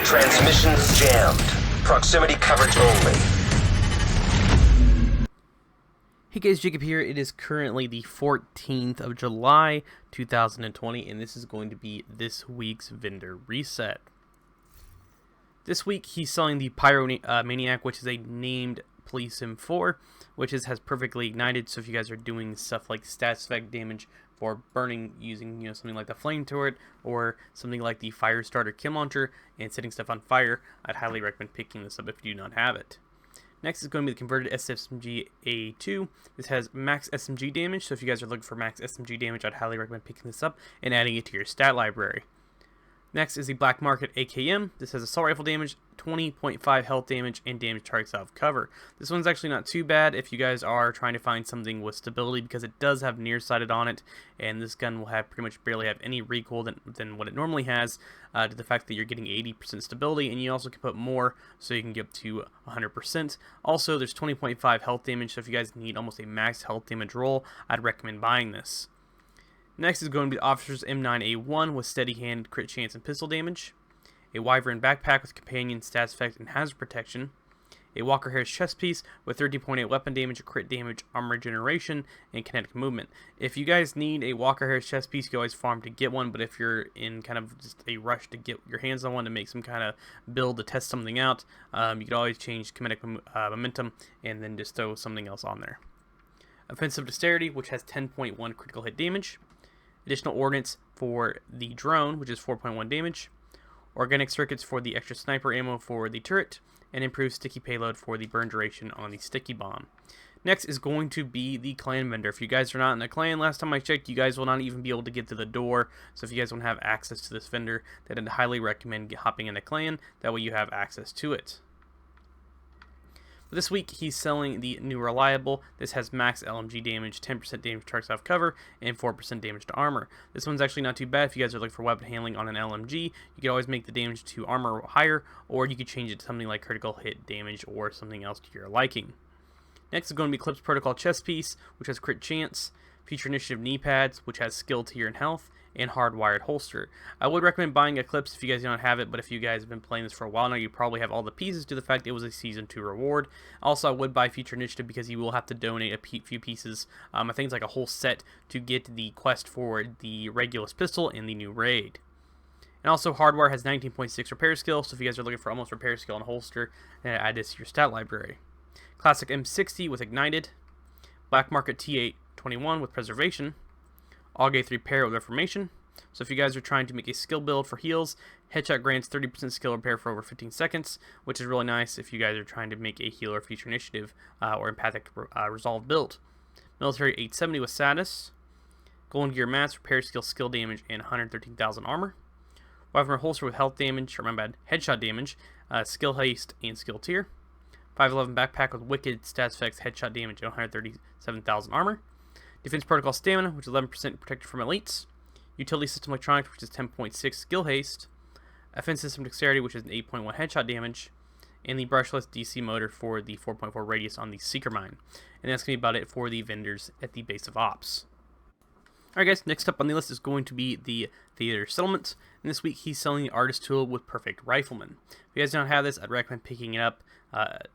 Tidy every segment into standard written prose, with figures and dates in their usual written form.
Transmissions jammed. Proximity coverage only. Hey guys, Jacob here. It is currently the 14th of July, 2020, and this is going to be this week's vendor reset. This week, he's selling the Pyromaniac, which is a named Police M4, which has perfectly ignited, so if you guys are doing stuff like stats effect damage for burning using something like the flame turret or something like the fire starter kill launcher and setting stuff on fire, I'd highly recommend picking this up if you do not have it. Next is going to be the converted SMG A2. This has max SMG damage, so if you guys are looking for max SMG damage, I'd highly recommend picking this up and adding it to your stat library. Next is the Black Market AKM. This has assault rifle damage, 20.5 health damage, and damage targets out of cover. This one's actually not too bad if you guys are trying to find something with stability, because it does have nearsighted on it, and this gun will have pretty much barely have any recoil than what it normally has, to the fact that you're getting 80% stability, and you also can put more so you can get up to 100%. Also, there's 20.5 health damage, so if you guys need almost a max health damage roll, I'd recommend buying this. Next is going to be the Officer's M9A1 with steady hand, crit chance, and pistol damage. A Wyvern backpack with companion, stats effect, and hazard protection. A Walker Harris chest piece with 13.8 weapon damage, crit damage, armor regeneration, and kinetic movement. If you guys need a Walker Harris chest piece, you can always farm to get one, but if you're in kind of just a rush to get your hands on one to make some kind of build to test something out, you can always change kinetic momentum and then just throw something else on there. Offensive Dexterity, which has 10.1 critical hit damage. Additional ordnance for the drone, which is 4.1 damage. Organic circuits for the extra sniper ammo for the turret. And improved sticky payload for the burn duration on the sticky bomb. Next is going to be the clan vendor. If you guys are not in a clan, last time I checked, you guys will not even be able to get to the door. So if you guys want to have access to this vendor, then I'd highly recommend hopping in a clan. That way you have access to it. This week, he's selling the new Reliable. This has max LMG damage, 10% damage targets off cover, and 4% damage to armor. This one's actually not too bad if you guys are looking for weapon handling on an LMG. You can always make the damage to armor higher, or you could change it to something like critical hit damage or something else to your liking. Next is going to be Eclipse Protocol chest piece, which has crit chance, Future Initiative knee pads, which has skill tier and health, and hardwired holster. I would recommend buying Eclipse if you guys don't have it, but if you guys have been playing this for a while now, you probably have all the pieces to the fact it was a Season 2 reward. Also, I would buy Future Initiative because you will have to donate a few pieces. I think it's like a whole set to get the quest for the Regulus pistol in the new raid. And also, Hardwire has 19.6 repair skill, so if you guys are looking for almost repair skill on a holster, add this to your stat library. Classic M60 with Ignited. Black Market T821 with Preservation. AUG 3 pair with Reformation. So if you guys are trying to make a skill build for heals, Headshot grants 30% skill repair for over 15 seconds, which is really nice if you guys are trying to make a heal or Future Initiative or Empathic Resolve build. Military 870 with Status. Golden Gear Mats, repair skill damage, and 113,000 armor. Wyvern holster with health damage, or my bad, headshot damage, skill haste, and skill tier. 511 backpack with wicked stats effects, headshot damage, and 137,000 armor. Defense Protocol Stamina, which is 11% protected from elites. Utility System Electronics, which is 10.6 skill haste. Offense System Dexterity, which is an 8.1 headshot damage. And the brushless DC motor for the 4.4 radius on the Seeker Mine. And that's going to be about it for the vendors at the base of ops. Alright guys, next up on the list is going to be the Theater Settlement. And this week he's selling the Artist Tool with Perfect Rifleman. If you guys don't have this, I'd recommend picking it up.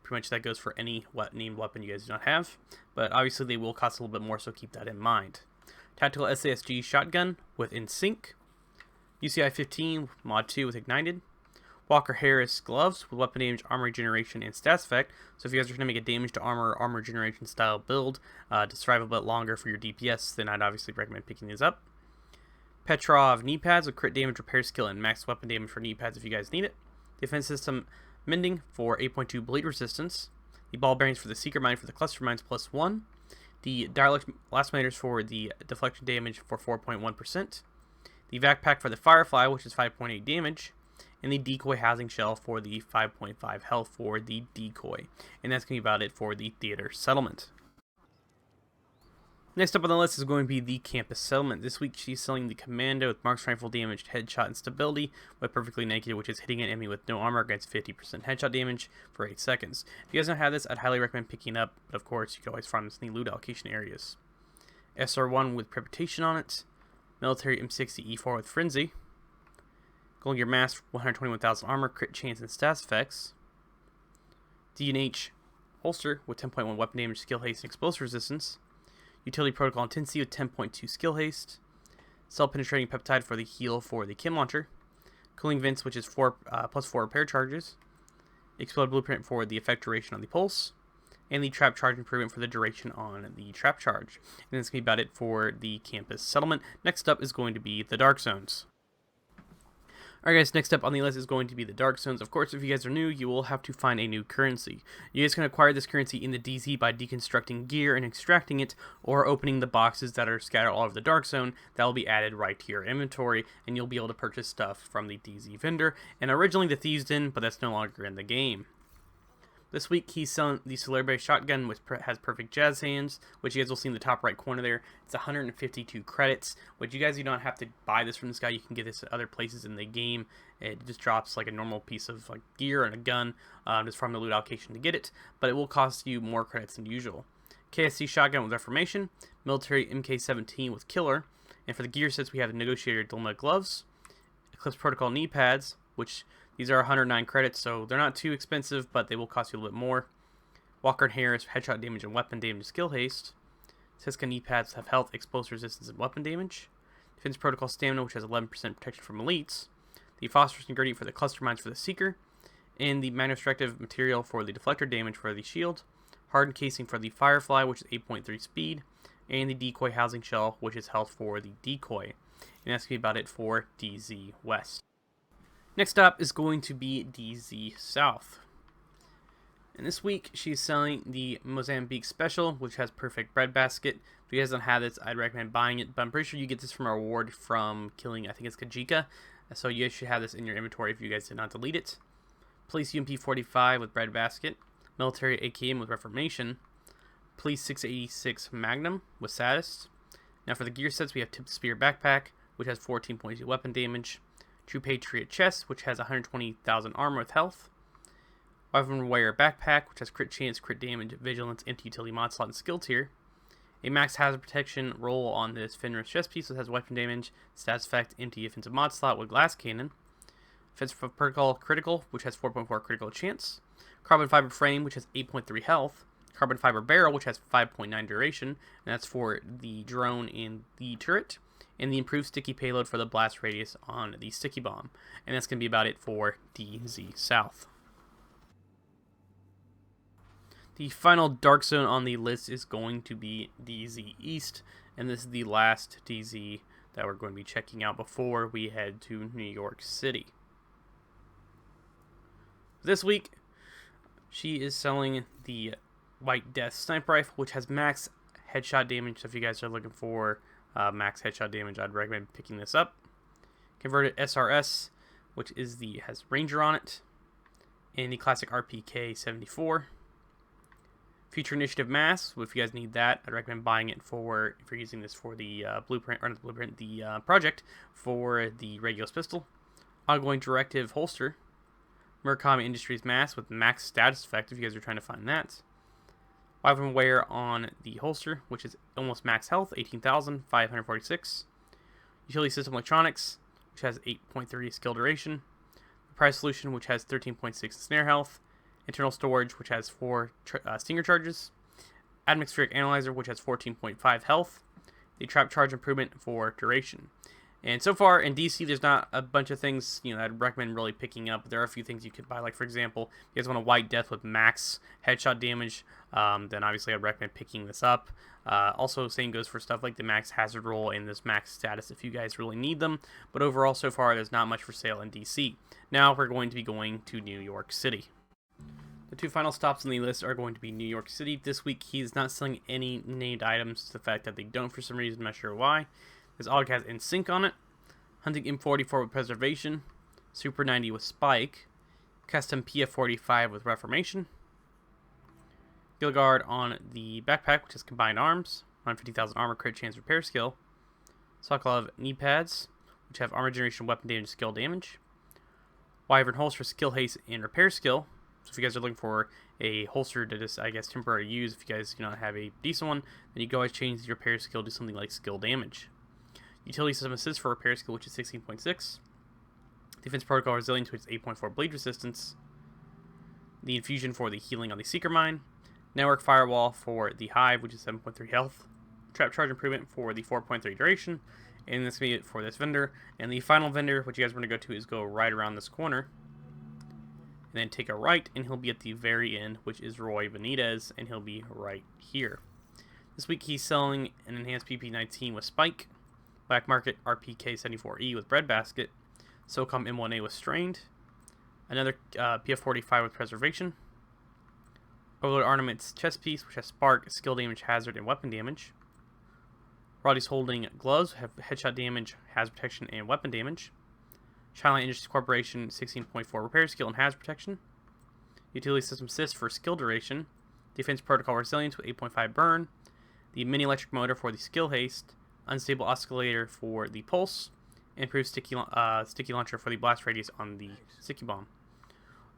Pretty much that goes for any named weapon you guys do not have. But obviously they will cost a little bit more, so keep that in mind. Tactical SASG Shotgun with InSync. UCI 15 Mod 2 with Ignited. Walker Harris Gloves with Weapon Damage, Armor Regeneration, and Stats Effect. So if you guys are going to make a damage to armor or armor regeneration style build to survive a bit longer for your DPS, then I'd obviously recommend picking these up. Petrov Knee Pads with Crit Damage, Repair Skill, and Max Weapon Damage for knee pads if you guys need it. Defense System Mending for 8.2 Bleed Resistance. The Ball Bearings for the Seeker Mine for the Cluster Mines +1. The Dialect Elastimators for the deflection damage for 4.1%. The Backpack for the Firefly, which is 5.8 damage. And the Decoy Housing Shell for the 5.5 health for the Decoy. And that's going to be about it for the Theater Settlement. Next up on the list is going to be the Campus Settlement. This week she's selling the Commando with Marks Rifle damage, headshot, and stability with Perfectly Naked, which is hitting an enemy with no armor against 50% headshot damage for 8 seconds. If you guys don't have this, I'd highly recommend picking it up, but of course you can always farm this in the loot allocation areas. SR1 with Preputation on it. Military M60 E4 with Frenzy. Golden Gear Mask, 121,000 armor, crit chance, and stats effects. D&H holster with 10.1 weapon damage, skill haste, and explosive resistance. Utility protocol intensity with 10.2 skill haste. Cell penetrating peptide for the heal for the Kim launcher. Cooling vents, which is plus 4 repair charges. Explode blueprint for the effect duration on the pulse. And the trap charge improvement for the duration on the trap charge. And that's going to be about it for the campus settlement. Next up is going to be the Dark Zones. Alright guys, next up on the list is going to be the Dark Zones. Of course, if you guys are new, you will have to find a new currency. You guys can acquire this currency in the DZ by deconstructing gear and extracting it, or opening the boxes that are scattered all over the Dark Zone. That will be added right to your inventory, and you'll be able to purchase stuff from the DZ vendor. And originally the Thieves Den, but that's no longer in the game. This week, he's selling the Celebrity Shotgun, which has perfect jazz hands, which you guys will see in the top right corner there. It's 152 credits, which you guys do not have to buy this from this guy. You can get this at other places in the game. It just drops like a normal piece of like gear and a gun just from the loot allocation to get it, but it will cost you more credits than usual. KSC Shotgun with Reformation, Military MK17 with Killer, and for the gear sets, we have the Negotiator Dilemma Gloves, Eclipse Protocol Knee Pads, which these are 109 credits, so they're not too expensive, but they will cost you a little bit more. Walker and Harris, headshot damage and weapon damage, skill haste. Siska knee pads have health, explosive resistance, and weapon damage. Defense Protocol stamina, which has 11% protection from elites. The phosphorus ingredient for the cluster mines for the Seeker. And the magnodestructive material for the deflector damage for the shield. Hardened casing for the Firefly, which is 8.3 speed. And the decoy housing shell, which is health for the decoy. And that's going to be about it for DZ West. Next up is going to be DZ South. And this week, she's selling the Mozambique Special, which has perfect breadbasket. If you guys don't have this, I'd recommend buying it. But I'm pretty sure you get this from a reward from killing, I think it's Kajika. So you guys should have this in your inventory if you guys did not delete it. Police UMP 45 with breadbasket. Military AKM with Reformation. Police 686 Magnum with Sadist. Now for the gear sets, we have Tipped Spear Backpack, which has 14.2 weapon damage. True Patriot Chest, which has 120,000 armor with health. Weapon Wearer Backpack, which has crit chance, crit damage, vigilance, anti-utility mod slot, and skill tier. A max hazard protection roll on this Fenris chest piece, which has weapon damage, stats effect, empty offensive mod slot with glass cannon. Offensive Protocol Critical, which has 4.4 critical chance. Carbon Fiber Frame, which has 8.3 health. Carbon Fiber Barrel, which has 5.9 duration, and that's for the drone and the turret. And the improved sticky payload for the blast radius on the sticky bomb. And that's going to be about it for DZ South. The final Dark Zone on the list is going to be DZ East. And this is the last DZ that we're going to be checking out before we head to New York City. This week, she is selling the White Death Sniper Rifle, which has max headshot damage. So if you guys are looking for max headshot damage, I'd recommend picking this up. Converted SRS, which is has Ranger on it, and the classic RPK 74. Future Initiative Mass, if you guys need that, I'd recommend buying it for if you're using this for the project for the Regulus pistol. Ongoing Directive holster. Murakami Industries Mass with max status effect if you guys are trying to find that. Weapon wear on the holster, which is almost max health, 18,546. Utility System Electronics, which has 8.3 skill duration. Prize Solution, which has 13.6 snare health. Internal Storage, which has 4 stinger charges. Atmospheric Analyzer, which has 14.5 health. The Trap Charge Improvement for duration. And so far in DC, there's not a bunch of things I'd recommend really picking up. There are a few things you could buy, like for example, if you guys want a White Death with max headshot damage, then obviously I'd recommend picking this up. Also, same goes for stuff like the max hazard roll and this max status if you guys really need them. But overall, so far, there's not much for sale in DC. Now we're going to be going to New York City. The two final stops on the list are going to be New York City. This week, he's not selling any named items. The fact that they don't for some reason, I'm not sure why. This AUG has In Sync on it. Hunting M44 with Preservation. Super 90 with Spike. Custom PF45 with Reformation. Gilgard on the backpack, which has combined arms. 150,000 armor, crit chance, repair skill. Sokolov knee pads, which have armor generation, weapon damage, skill damage. Wyvern holster, skill haste, and repair skill. So if you guys are looking for a holster to just, I guess, temporarily use, if you guys do not have a decent one, then you can always change the repair skill to something like skill damage. Utility System Assist for repair skill, which is 16.6. Defense Protocol Resilience, which is 8.4 bleed resistance. The Infusion for the healing on the Seeker Mine. Network Firewall for the Hive, which is 7.3 health. Trap Charge Improvement for the 4.3 duration. And this will be it for this vendor. And the final vendor, what you guys want to go to, is go right around this corner. And then take a right, and he'll be at the very end, which is Roy Benitez, and he'll be right here. This week he's selling an enhanced PP19 with Spike, Black Market RPK74E with Breadbasket, SOCOM M1A with Strained, another PF45 with Preservation, Overload Ornaments chest piece, which has Spark, Skill Damage, Hazard, and Weapon Damage. Roddy's holding gloves, have Headshot Damage, Hazard Protection, and Weapon Damage. China Industries Corporation 16.4 Repair Skill and Hazard Protection. Utility System Assist for Skill Duration. Defense Protocol Resilience with 8.5 Burn. The Mini Electric Motor for the Skill Haste. Unstable Oscillator for the Pulse. And Improved Sticky Launcher for the Blast Radius on the Sticky Bomb.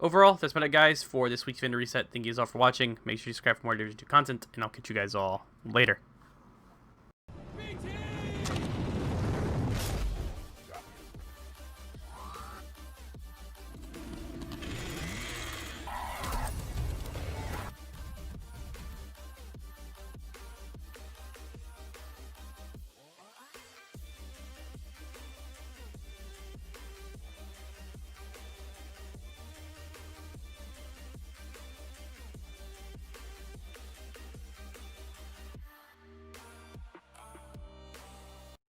Overall, that's about it, guys, for this week's vendor reset. Thank you guys all for watching. Make sure you subscribe for more Division 2 content, and I'll catch you guys all later.